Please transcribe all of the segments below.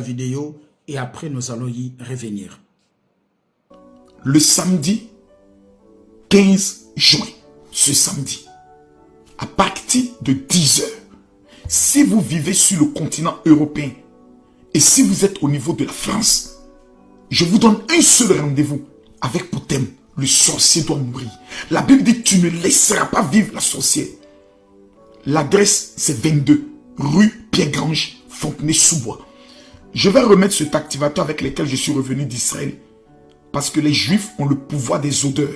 vidéo et après nous allons y revenir. Le samedi 15 juin, ce samedi, à partir de 10 heures, si vous vivez sur le continent européen et si vous êtes au niveau de la France, je vous donne un seul rendez-vous avec pour thème, le sorcier doit mourir. La Bible dit, tu ne laisseras pas vivre la sorcière. L'adresse, c'est 22, rue Pierre-Grange, Fontenay-sous-Bois. Je vais remettre cet activateur avec lequel je suis revenu d'Israël. Parce que les Juifs ont le pouvoir des odeurs.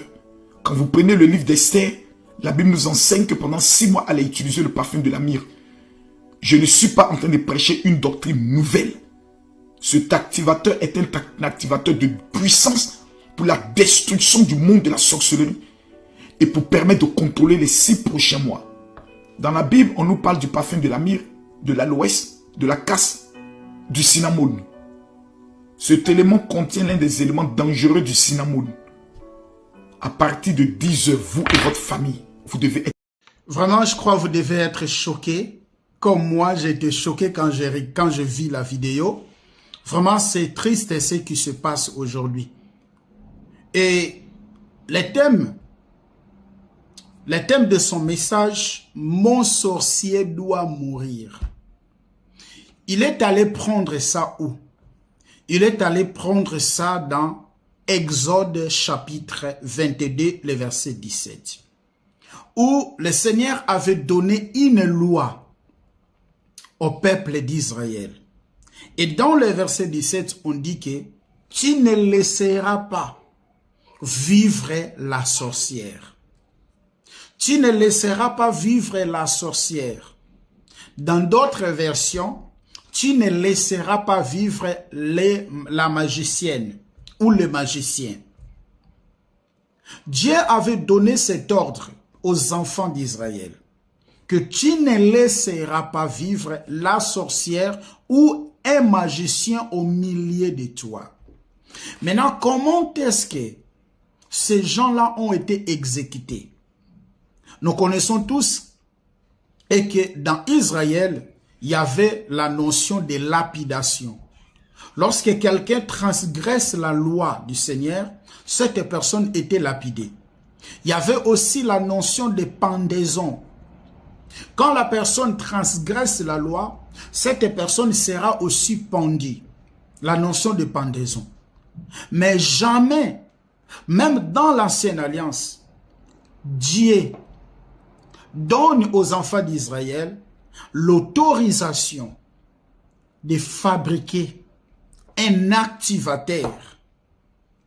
Quand vous prenez le livre d'Esther, la Bible nous enseigne que pendant 6 mois, elle a utilisé le parfum de la myrrhe. Je ne suis pas en train de prêcher une doctrine nouvelle. Cet activateur est un activateur de puissance pour la destruction du monde de la sorcellerie et pour permettre de contrôler les 6 prochains mois. Dans la Bible, on nous parle du parfum de la myrrhe, de l'aloès, de la casse, du cinnamome. Cet élément contient l'un des éléments dangereux du cinnamome. À partir de 10 heures, vous et votre famille, vous devez être... Vraiment, je crois que vous devez être choqués. Comme moi, j'ai été choqué quand je vis la vidéo. Vraiment, c'est triste ce qui se passe aujourd'hui. Et les thèmes de son message, mon sorcier doit mourir. Il est allé prendre ça où? Il est allé prendre ça dans Exode chapitre 22, le verset 17. Où le Seigneur avait donné une loi au peuple d'Israël. Et dans le verset 17, on dit que tu ne laisseras pas vivre la sorcière. Tu ne laisseras pas vivre la sorcière. Dans d'autres versions, tu ne laisseras pas vivre la magicienne ou le magicien. Dieu avait donné cet ordre aux enfants d'Israël, que tu ne laisseras pas vivre la sorcière ou un magicien au milieu de toi. Maintenant, comment est-ce que ces gens-là ont été exécutés? Nous connaissons tous et que dans Israël, il y avait la notion de lapidation. Lorsque quelqu'un transgresse la loi du Seigneur, cette personne était lapidée. Il y avait aussi la notion de pendaison. Quand la personne transgresse la loi, cette personne sera aussi pendue. La notion de pendaison. Mais jamais, même dans l'ancienne alliance, Dieu donne aux enfants d'Israël l'autorisation de fabriquer un activateur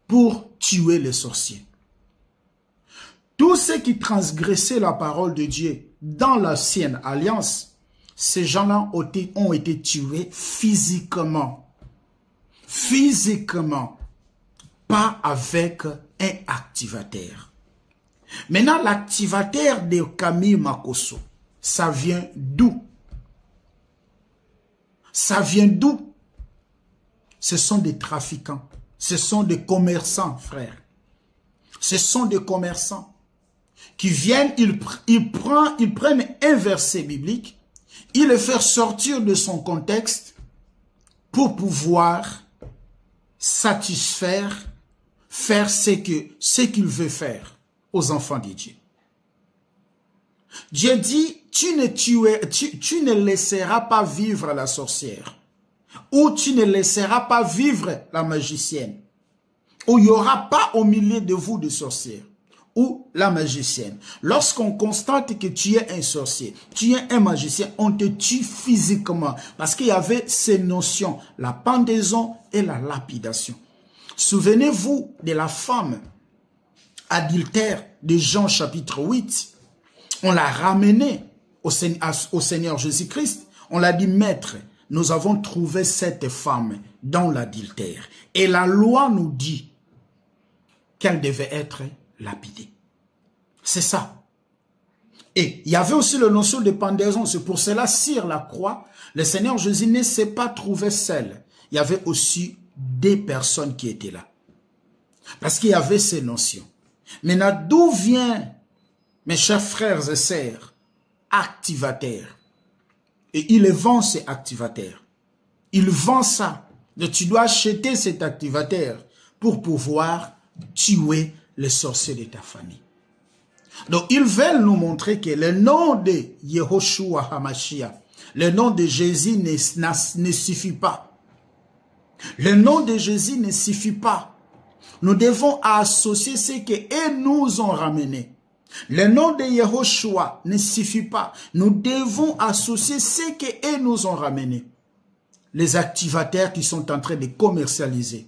pour tuer les sorciers. Tous ceux qui transgressaient la parole de Dieu dans l'ancienne alliance, ces gens-là ont été tués physiquement. Physiquement, pas avec un activateur. Maintenant, l'activateur de Camille Makosso, ça vient d'où? Ça vient d'où? Ce sont des trafiquants. Ce sont des commerçants, frères. Ce sont des commerçants qui viennent, ils prennent un verset biblique, ils le font sortir de son contexte pour pouvoir satisfaire, faire ce qu'il veut faire aux enfants de Dieu. Dieu dit, tu ne laisseras pas vivre la sorcière, ou tu ne laisseras pas vivre la magicienne, ou il n'y aura pas au milieu de vous de sorcières, ou la magicienne. Lorsqu'on constate que tu es un sorcier, tu es un magicien, on te tue physiquement, parce qu'il y avait ces notions, la pendaison et la lapidation. Souvenez-vous de la femme adultère de Jean chapitre 8. On l'a ramenée au Seigneur Jésus-Christ. On l'a dit, maître, nous avons trouvé cette femme dans l'adultère. Et la loi nous dit qu'elle devait être lapidée. C'est ça. Et il y avait aussi la notion de pendaison. C'est pour cela, sur la croix, le Seigneur Jésus ne s'est pas trouvé seul. Il y avait aussi des personnes qui étaient là. Parce qu'il y avait ces notions. Maintenant, d'où vient, mes chers frères et sœurs, activateurs? Et il vend ces activateurs. Il vend ça Donc tu dois acheter cet activateur pour pouvoir tuer les sorciers de ta famille. Donc ils veulent nous montrer que le nom de Yehoshua HaMashiach, le nom de Jésus ne suffit pas. Le nom de Jésus ne suffit pas. Nous devons associer ce qu'ils nous ont ramené. Le nom de Yehoshua ne suffit pas. Nous devons associer ce qu'ils nous ont ramené. Les activateurs qui sont en train de commercialiser.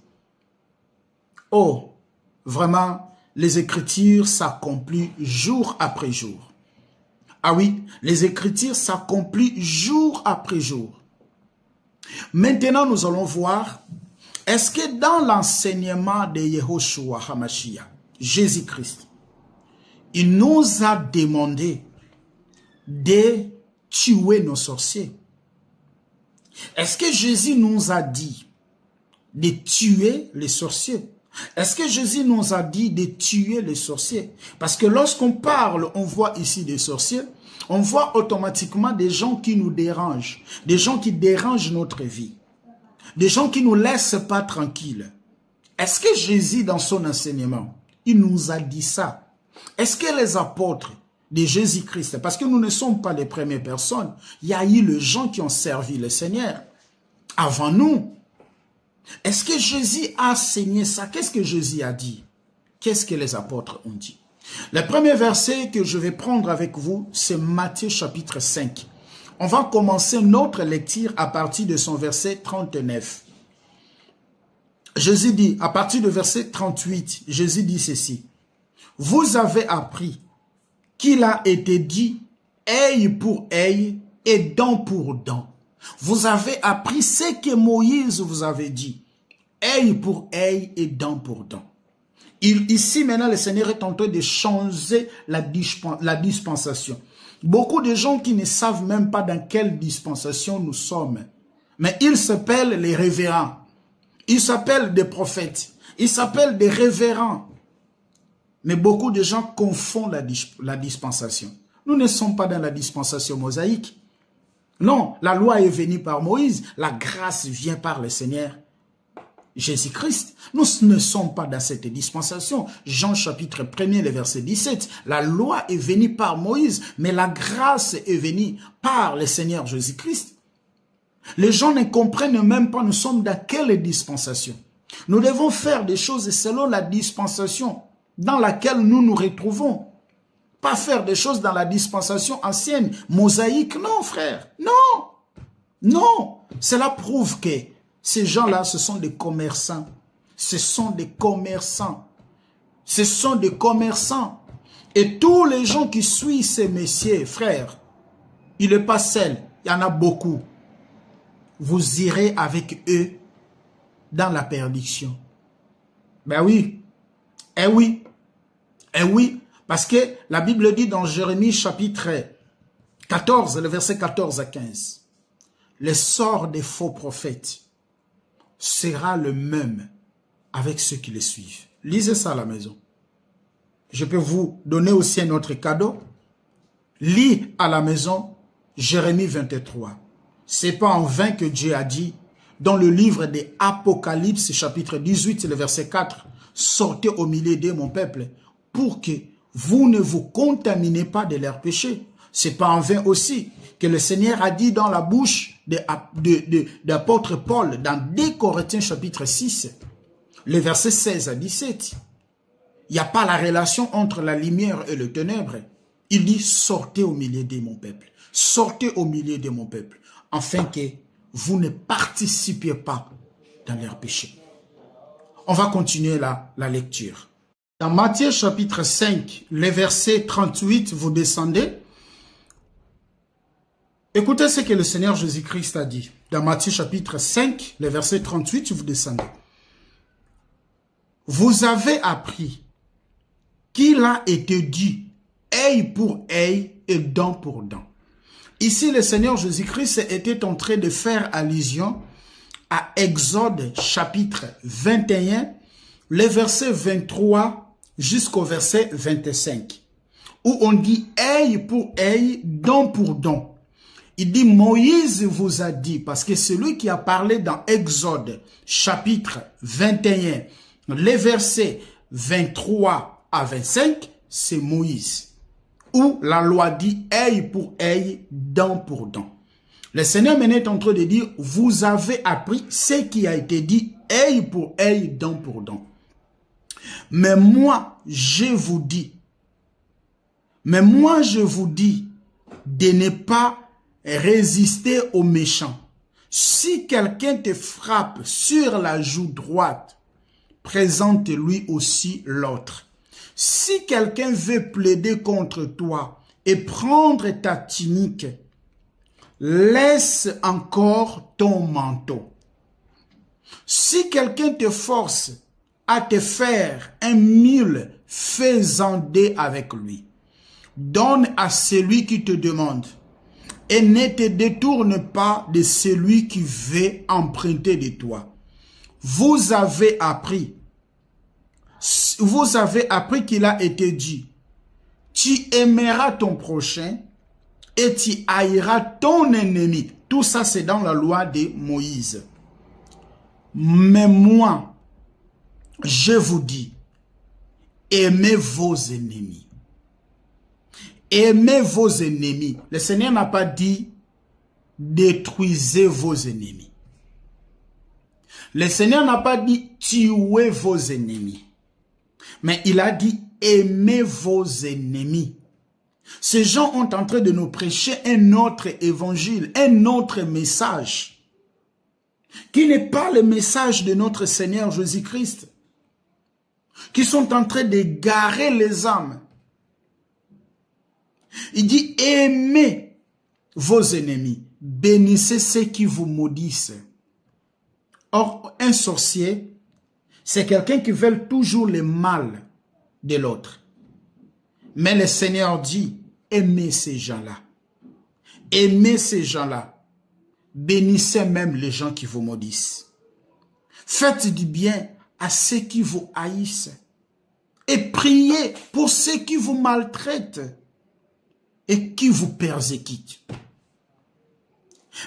Oh, vraiment, les Écritures s'accomplissent jour après jour. Ah oui, les Écritures s'accomplissent jour après jour. Maintenant, nous allons voir, est-ce que dans l'enseignement de Yehoshua HaMashiach, Jésus-Christ, il nous a demandé de tuer nos sorciers? Est-ce que Jésus nous a dit de tuer les sorciers? Est-ce que Jésus nous a dit de tuer les sorciers? Parce que lorsqu'on parle, on voit ici des sorciers, on voit automatiquement des gens qui nous dérangent, des gens qui dérangent notre vie, des gens qui ne nous laissent pas tranquilles. Est-ce que Jésus, dans son enseignement, il nous a dit ça? Est-ce que les apôtres de Jésus-Christ, parce que nous ne sommes pas les premières personnes, il y a eu les gens qui ont servi le Seigneur avant nous. Est-ce que Jésus a enseigné ça? Qu'est-ce que Jésus a dit? Qu'est-ce que les apôtres ont dit? Le premier verset que je vais prendre avec vous, c'est Matthieu chapitre 5. On va commencer notre lecture à partir de son verset 39. Jésus dit, à partir du verset 38, Jésus dit ceci. Vous avez appris qu'il a été dit œil pour œil et dent pour dent. Vous avez appris ce que Moïse vous avait dit. Œil pour œil et dent pour dent. Ici, maintenant, le Seigneur est en train de changer la dispensation. Beaucoup de gens qui ne savent même pas dans quelle dispensation nous sommes. Mais ils s'appellent les révérends. Ils s'appellent des prophètes. Ils s'appellent des révérends. Mais beaucoup de gens confondent la dispensation. Nous ne sommes pas dans la dispensation mosaïque. Non, la loi est venue par Moïse. La grâce vient par le Seigneur Jésus-Christ. Nous ne sommes pas dans cette dispensation. Jean chapitre 1er, le verset 17. La loi est venue par Moïse, mais la grâce est venue par le Seigneur Jésus-Christ. Les gens ne comprennent même pas nous sommes dans quelle dispensation. Nous devons faire des choses selon la dispensation dans laquelle nous nous retrouvons. Pas faire des choses dans la dispensation ancienne, mosaïque. Non, frère. Non. Non. Cela prouve que ces gens-là, ce sont des commerçants. Ce sont des commerçants. Ce sont des commerçants. Et tous les gens qui suivent ces messieurs, frères, il n'est pas seul. Il y en a beaucoup. Vous irez avec eux dans la perdition. Ben oui. Eh oui. Eh oui. Parce que la Bible dit dans Jérémie chapitre 14, le verset 14 à 15. Le sort des faux prophètes sera le même avec ceux qui les suivent. Lisez ça à la maison. Je peux vous donner aussi un autre cadeau. Lis à la maison Jérémie 23. C'est pas en vain que Dieu a dit dans le livre des Apocalypse chapitre 18, le verset 4. Sortez au milieu de mon peuple pour que vous ne vous contaminez pas de leurs péchés. C'est pas en vain aussi que le Seigneur a dit dans la bouche de l'apôtre Paul dans 2 Corinthiens chapitre 6, le verset 16 à 17. Il n'y a pas la relation entre la lumière et le ténèbre. Il dit sortez au milieu de mon peuple. Sortez au milieu de mon peuple afin que vous ne participiez pas dans leurs péchés. On va continuer la lecture. Dans Matthieu chapitre 5, le verset 38, vous descendez. Écoutez ce que le Seigneur Jésus-Christ a dit. Dans Matthieu chapitre 5, le verset 38, vous descendez. Vous avez appris qu'il a été dit œil pour œil et dent pour dent. Ici, le Seigneur Jésus-Christ était en train de faire allusion à Exode chapitre 21, le verset 23 jusqu'au verset 25, où on dit œil pour œil, dent pour dent. Il dit, Moïse vous a dit, parce que c'est lui qui a parlé dans Exode, chapitre 21, les versets 23 à 25, c'est Moïse. Où la loi dit œil pour œil, dent pour dent. Le Seigneur maintenant est en train de dire, vous avez appris ce qui a été dit, œil pour œil, dent pour dent. Mais moi, je vous dis de ne pas résister aux méchants. Si quelqu'un te frappe sur la joue droite, présente-lui aussi l'autre. Si quelqu'un veut plaider contre toi et prendre ta tunique, laisse encore ton manteau. Si quelqu'un te force à te faire un mule, fais-en deux avec lui. Donne à celui qui te demande et ne te détourne pas de celui qui veut emprunter de toi. Vous avez appris qu'il a été dit, tu aimeras ton prochain et tu haïras ton ennemi. Tout ça, c'est dans la loi de Moïse. Mais moi, je vous dis, aimez vos ennemis. Aimez vos ennemis. Le Seigneur n'a pas dit, détruisez vos ennemis. Le Seigneur n'a pas dit, tuez vos ennemis. Mais il a dit, aimez vos ennemis. Ces gens ont en train de nous prêcher un autre évangile, un autre message, qui n'est pas le message de notre Seigneur Jésus-Christ, qui sont en train d'égarer les âmes. Il dit, aimez vos ennemis, bénissez ceux qui vous maudissent. Or, un sorcier, c'est quelqu'un qui veut toujours le mal de l'autre. Mais le Seigneur dit, aimez ces gens-là. Aimez ces gens-là. Bénissez même les gens qui vous maudissent. Faites du bien à ceux qui vous haïssent. Et priez pour ceux qui vous maltraitent et qui vous persécutent.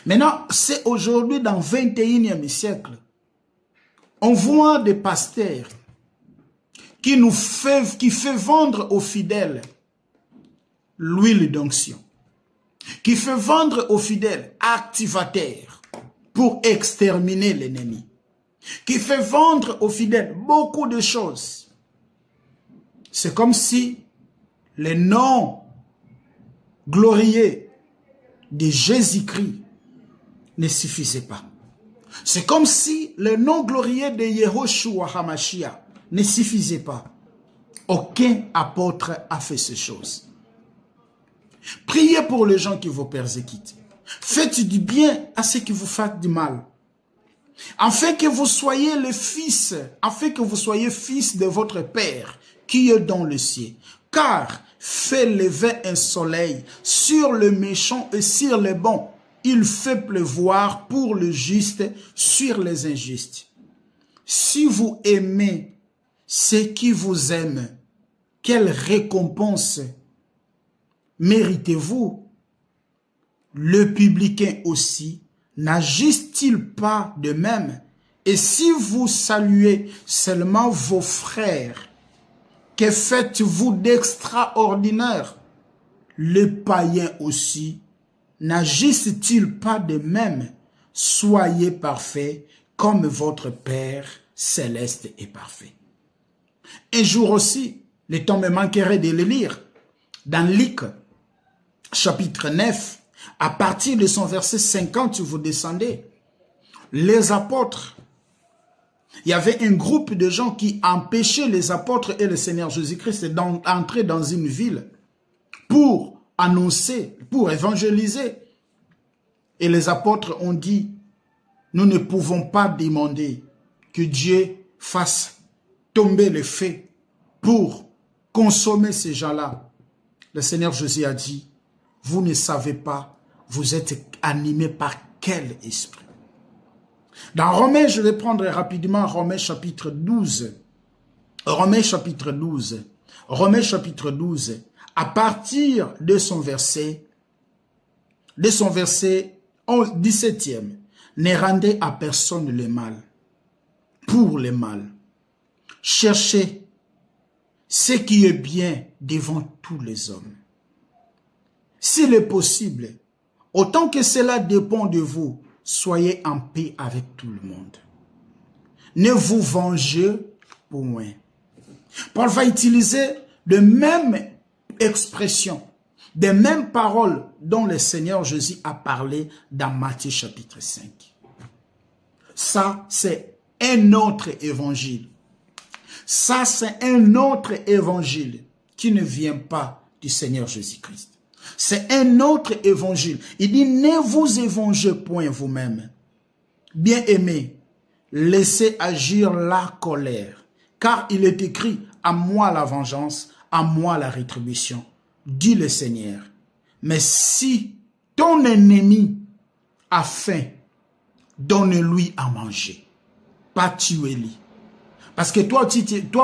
Maintenant, c'est aujourd'hui dans le 21e siècle. On voit des pasteurs qui fait vendre aux fidèles l'huile d'onction, qui fait vendre aux fidèles activateurs pour exterminer l'ennemi, qui fait vendre aux fidèles beaucoup de choses. C'est comme si les noms glorieux de Jésus-Christ ne suffisaient pas. C'est comme si le nom glorieux de Yehoshua HaMashiach ne suffisait pas. Aucun apôtre a fait ces choses. Priez pour les gens qui vous persécutent. Faites du bien à ceux qui vous font du mal. Afin que vous soyez les fils, afin que vous soyez fils de votre Père qui est dans le ciel. Car fait lever un soleil sur le méchant et sur les bons. Il fait pleuvoir pour le juste sur les injustes. Si vous aimez ceux qui vous aiment, quelle récompense méritez-vous? Le publicain aussi, n'agisse-t-il pas de même? Et si vous saluez seulement vos frères, que faites-vous d'extraordinaire? Les païens aussi, n'agissent-ils pas de même? Soyez parfaits comme votre Père céleste est parfait. Un jour aussi, le temps me manquerait de le lire. Dans Luc, chapitre 9, à partir de son verset 50, vous descendez. Les apôtres, il y avait un groupe de gens qui empêchaient les apôtres et le Seigneur Jésus-Christ d'entrer dans une ville pour annoncer, pour évangéliser. Et les apôtres ont dit, nous ne pouvons pas demander que Dieu fasse tomber le feu pour consommer ces gens-là. Le Seigneur Jésus a dit, vous ne savez pas, vous êtes animés par quel esprit? Dans Romains, je vais prendre rapidement Romains chapitre 12. Romains chapitre 12. Romains chapitre 12. À partir de son verset de son verset 17e, ne rendez à personne le mal pour le mal. Cherchez ce qui est bien devant tous les hommes. S'il est possible, autant que cela dépend de vous, soyez en paix avec tout le monde. Ne vous vengez point. Paul va utiliser de mêmes expressions, des mêmes paroles dont le Seigneur Jésus a parlé dans Matthieu chapitre 5. Ça, c'est un autre évangile. Ça, c'est un autre évangile qui ne vient pas du Seigneur Jésus-Christ. C'est un autre évangile. Il dit, ne vous évangez point vous-même. Bien-aimés, laissez agir la colère, car il est écrit, à moi la vengeance, à moi la rétribution, dit le Seigneur. Mais si ton ennemi a faim, donne-lui à manger, pas tuer-lui. Parce que toi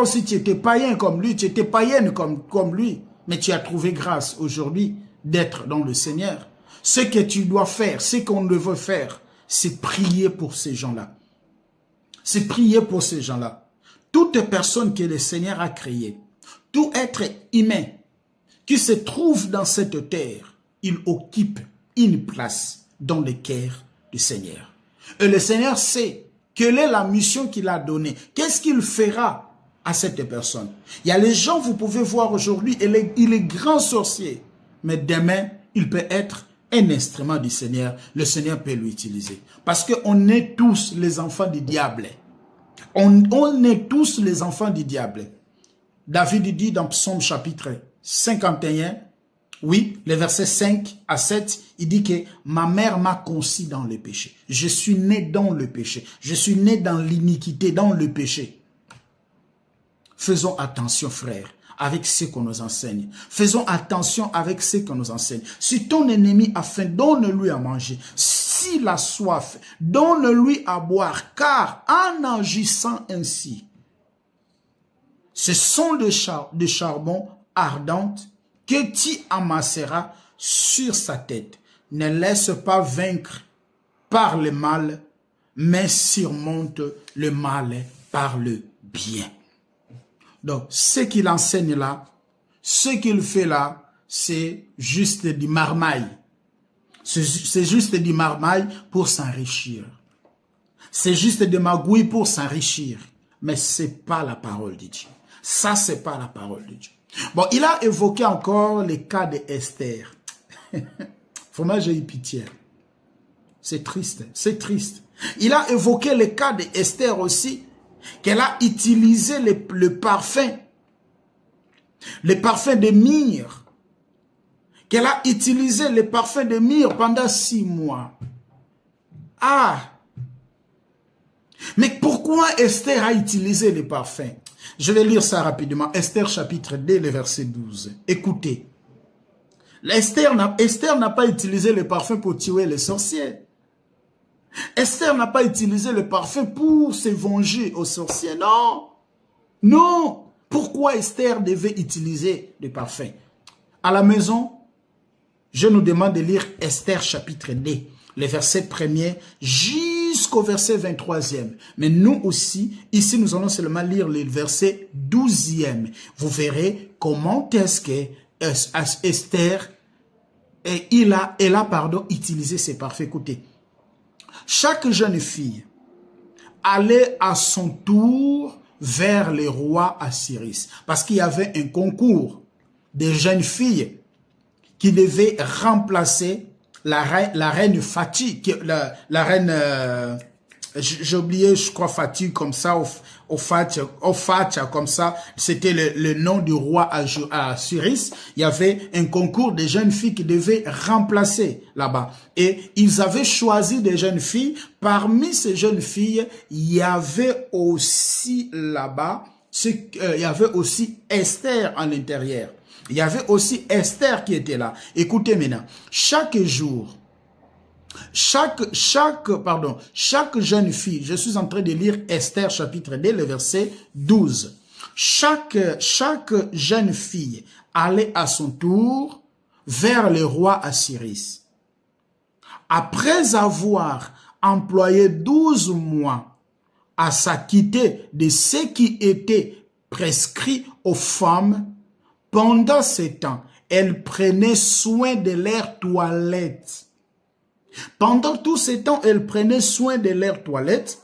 aussi tu étais païen comme lui, tu étais païenne comme lui, mais tu as trouvé grâce aujourd'hui d'être dans le Seigneur. Ce que tu dois faire, ce qu'on veut faire, c'est prier pour ces gens-là. C'est prier pour ces gens-là. Toute personne que le Seigneur a créée, tout être humain qui se trouve dans cette terre, il occupe une place dans le cœur du Seigneur. Et le Seigneur sait quelle est la mission qu'il a donnée. Qu'est-ce qu'il fera à cette personne? Il y a les gens, vous pouvez voir aujourd'hui, il est grand sorcier. Mais demain, il peut être un instrument du Seigneur. Le Seigneur peut l'utiliser. Parce qu'on est tous les enfants du diable. On est tous les enfants du diable. David dit dans Psaume chapitre 51, oui, les versets 5 à 7, il dit que ma mère m'a conçu dans le péché. Je suis né dans le péché. Je suis né dans l'iniquité, dans le péché. Faisons attention, frères, avec ce qu'on nous enseigne. Faisons attention avec ce qu'on nous enseigne. Si ton ennemi a faim, donne-lui à manger. S'il a soif, donne-lui à boire, car en agissant ainsi, ce sont des charbons ardentes que tu amasseras sur sa tête. Ne laisse pas vaincre par le mal, mais surmonte le mal par le bien. Donc, ce qu'il enseigne là, ce qu'il fait là, c'est juste du marmaille. C'est juste du marmaille pour s'enrichir. C'est juste de magouille pour s'enrichir. Mais ce n'est pas la parole de Dieu. Ça, ce n'est pas la parole de Dieu. Bon, il a évoqué encore le cas d'Esther. Vraiment, j'ai eu pitié. C'est triste, c'est triste. Il a évoqué le cas d'Esther aussi, qu'elle a utilisé le parfum de myrrhe, qu'elle a utilisé le parfum de myrrhe pendant 6 mois. Ah! Mais pourquoi Esther a utilisé le parfum? Je vais lire ça rapidement. Esther chapitre 2, le verset 12. Écoutez. Esther n'a pas utilisé le parfum pour tuer les sorciers. Esther n'a pas utilisé le parfum pour se venger aux sorciers. Non. Non. Pourquoi Esther devait utiliser le parfum? À la maison, je nous demande de lire Esther chapitre 2, le verset 1er jusqu'au verset 23e. Mais nous aussi, ici, nous allons seulement lire le verset 12e. Vous verrez comment est-ce que Esther, elle a utilisé ses parfums. Écoutez, chaque jeune fille allait à son tour vers le roi Assyrus. Parce qu'il y avait un concours de jeunes filles qui devaient remplacer la reine Fatih, la reine, j'ai oublié, je crois Fatih comme ça, Ophatia comme ça, c'était le nom du roi Assyrus. Il y avait un concours de jeunes filles qui devaient remplacer là-bas. Et ils avaient choisi des jeunes filles. Parmi ces jeunes filles, il y avait aussi là-bas, il y avait aussi Esther à l'intérieur. Il y avait aussi Esther qui était là. Écoutez maintenant, chaque jour, chaque jeune fille, je suis en train de lire Esther chapitre 2, le verset 12. Chaque jeune fille allait à son tour vers le roi Assyrus. après avoir employé 12 mois à s'acquitter de ce qui était prescrit aux femmes, pendant ce temps, elles prenaient soin de leur toilette. Pendant tout ce temps, elles prenaient soin de leur toilette,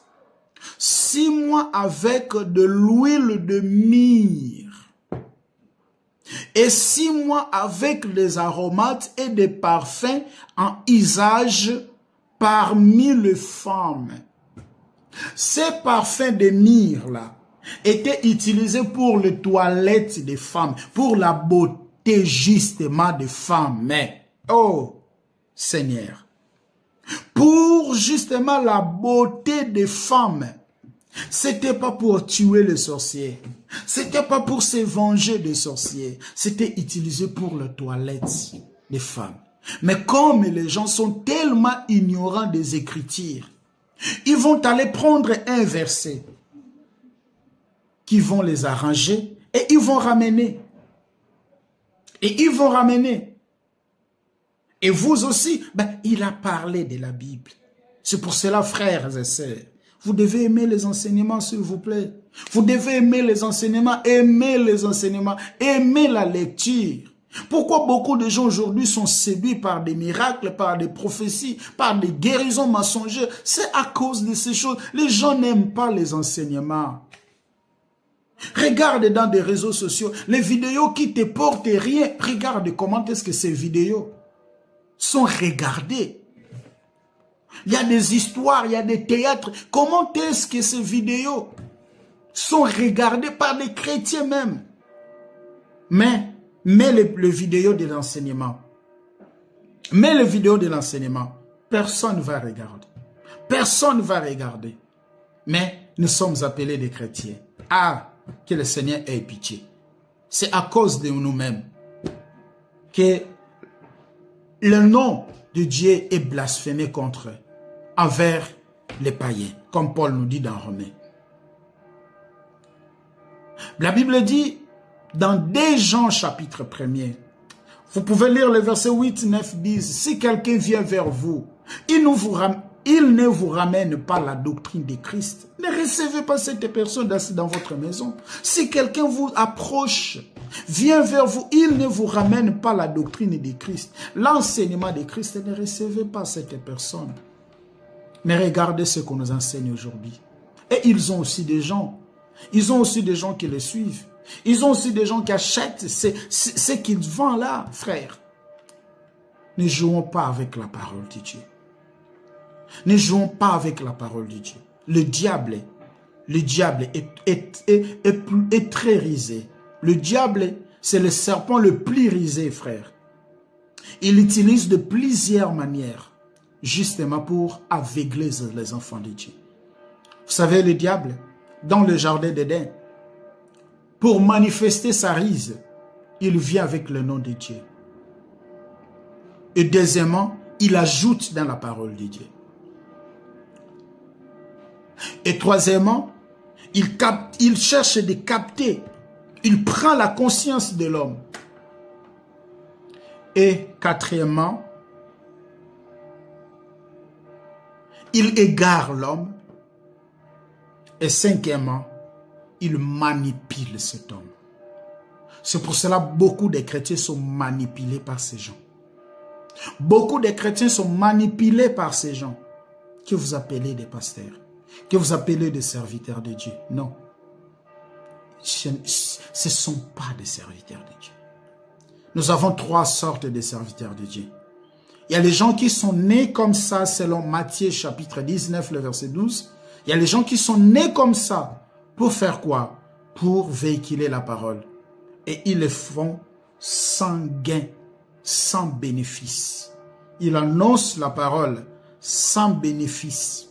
6 mois avec de l'huile de myrrhe et 6 mois avec des aromates et des parfums en usage parmi les femmes. Ces parfums de myrrhe-là étaient utilisés pour les toilettes des femmes, pour la beauté justement des femmes. Mais, oh Seigneur, pour justement la beauté des femmes, c'était pas pour tuer les sorciers, c'était pas pour se venger des sorciers, c'était utilisé pour les toilettes des femmes. Mais comme les gens sont tellement ignorants des Écritures, ils vont aller prendre un verset qui vont les arranger et ils vont ramener. Et ils vont ramener. Et vous aussi, il a parlé de la Bible. C'est pour cela, frères et sœurs, vous devez aimer les enseignements, s'il vous plaît. Vous devez aimer les enseignements, aimer la lecture. Pourquoi beaucoup de gens aujourd'hui sont séduits par des miracles, par des prophéties, par des guérisons mensongères? C'est à cause de ces choses. Les gens n'aiment pas les enseignements. Regarde dans des réseaux sociaux, les vidéos qui te portent rien. Regarde comment est-ce que ces vidéos sont regardées. Il y a des histoires, il y a des théâtres. Comment est-ce que ces vidéos sont regardées par des chrétiens même? Mais les vidéos de l'enseignement. Mais les vidéos de l'enseignement, personne ne va regarder. Personne ne va regarder. Mais nous sommes appelés des chrétiens. Ah, que le Seigneur ait pitié. C'est à cause de nous-mêmes que le nom de Dieu est blasphémé contre eux, envers les païens, comme Paul nous dit dans Romains. La Bible dit, dans 2 Jean chapitre 1er, vous pouvez lire le verset 8, 9, 10, si quelqu'un vient vers vous, il ne vous ramène pas la doctrine de Christ, ne recevez pas cette personne dans votre maison. Si quelqu'un vous approche, vient vers vous, il ne vous ramène pas la doctrine de Christ, l'enseignement de Christ, ne recevez pas cette personne. Mais regardez ce qu'on nous enseigne aujourd'hui. Et ils ont aussi des gens. Ils ont aussi des gens qui les suivent. Ils ont aussi des gens qui achètent ce qu'ils vendent là, frère. Ne jouons pas avec la parole de Dieu. Ne jouons pas avec la parole de Dieu. Le diable est très risé. Le diable, c'est le serpent le plus risé, frère. Il utilise de plusieurs manières, justement pour aveugler les enfants de Dieu. Vous savez, le diable, dans le jardin d'Éden, pour manifester sa rise, il vient avec le nom de Dieu. Et deuxièmement, il ajoute dans la parole de Dieu. Et troisièmement, il cherche de capter. Il prend la conscience de l'homme. Et quatrièmement, il égare l'homme. Et cinquièmement, il manipule cet homme. C'est pour cela que beaucoup de chrétiens sont manipulés par ces gens. Beaucoup de chrétiens sont manipulés par ces gens que vous appelez des pasteurs, que vous appelez des serviteurs de Dieu. Non. Ce ne sont pas des serviteurs de Dieu. Nous avons 3 sortes de serviteurs de Dieu. Il y a les gens qui sont nés comme ça, selon Matthieu chapitre 19, le verset 12. Il y a les gens qui sont nés comme ça. Pour faire quoi? Pour véhiculer la parole. Et ils le font sans gain, sans bénéfice. Ils annoncent la parole sans bénéfice.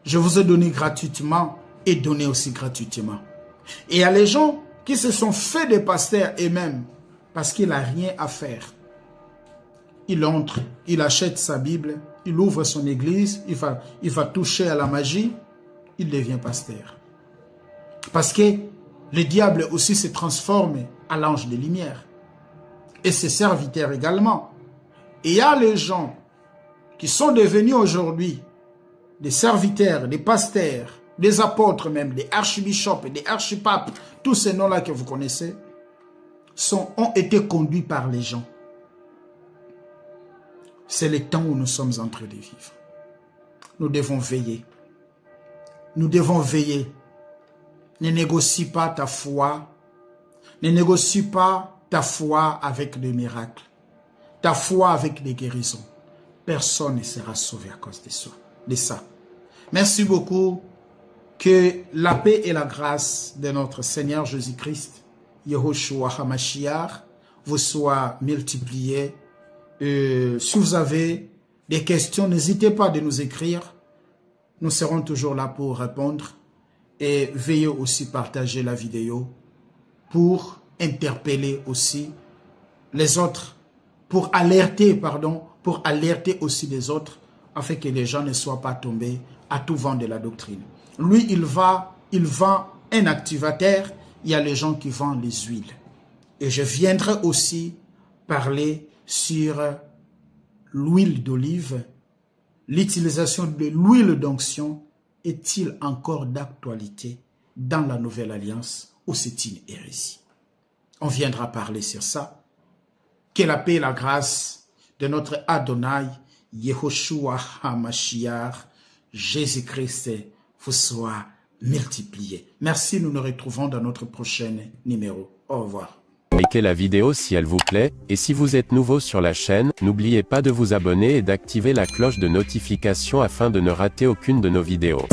Je vous ai donné gratuitement et donné aussi gratuitement. Et il y a les gens qui se sont faits des pasteurs eux-mêmes parce qu'il n'a rien à faire. Il entre, il achète sa Bible, il ouvre son église, il va toucher à la magie, il devient pasteur. Parce que le diable aussi se transforme à l'ange de lumière. Et ses serviteurs également. Et il y a les gens qui sont devenus aujourd'hui des serviteurs, des pasteurs, des apôtres même, des archibishops, des archipapes, tous ces noms-là que vous connaissez, ont été conduits par les gens. C'est le temps où nous sommes en train de vivre. Nous devons veiller. Nous devons veiller. Ne négocie pas ta foi. Ne négocie pas ta foi avec des miracles. Ta foi avec des guérisons. Personne ne sera sauvé à cause de ça. Merci beaucoup. Que la paix et la grâce de notre Seigneur Jésus-Christ, Yehoshua HaMashiach, vous soient multipliées. Si vous avez des questions, n'hésitez pas de nous écrire. Nous serons toujours là pour répondre. Et veuillez aussi partager la vidéo pour interpeller aussi les autres, pour alerter aussi les autres, afin que les gens ne soient pas tombés à tout vent de la doctrine. Lui, il vend un activateur, il y a les gens qui vendent les huiles. Et je viendrai aussi parler sur l'huile d'olive. L'utilisation de l'huile d'onction est-il encore d'actualité dans la Nouvelle Alliance ou c'est une hérésie? On viendra parler sur ça. Que la paix et la grâce de notre Adonai, Yehoshua HaMashiach, Jésus-Christ, vous soient multipliés. Merci, nous nous retrouvons dans notre prochain numéro. Au revoir. Likez la vidéo si elle vous plaît, et si vous êtes nouveau sur la chaîne, n'oubliez pas de vous abonner et d'activer la cloche de notification afin de ne rater aucune de nos vidéos.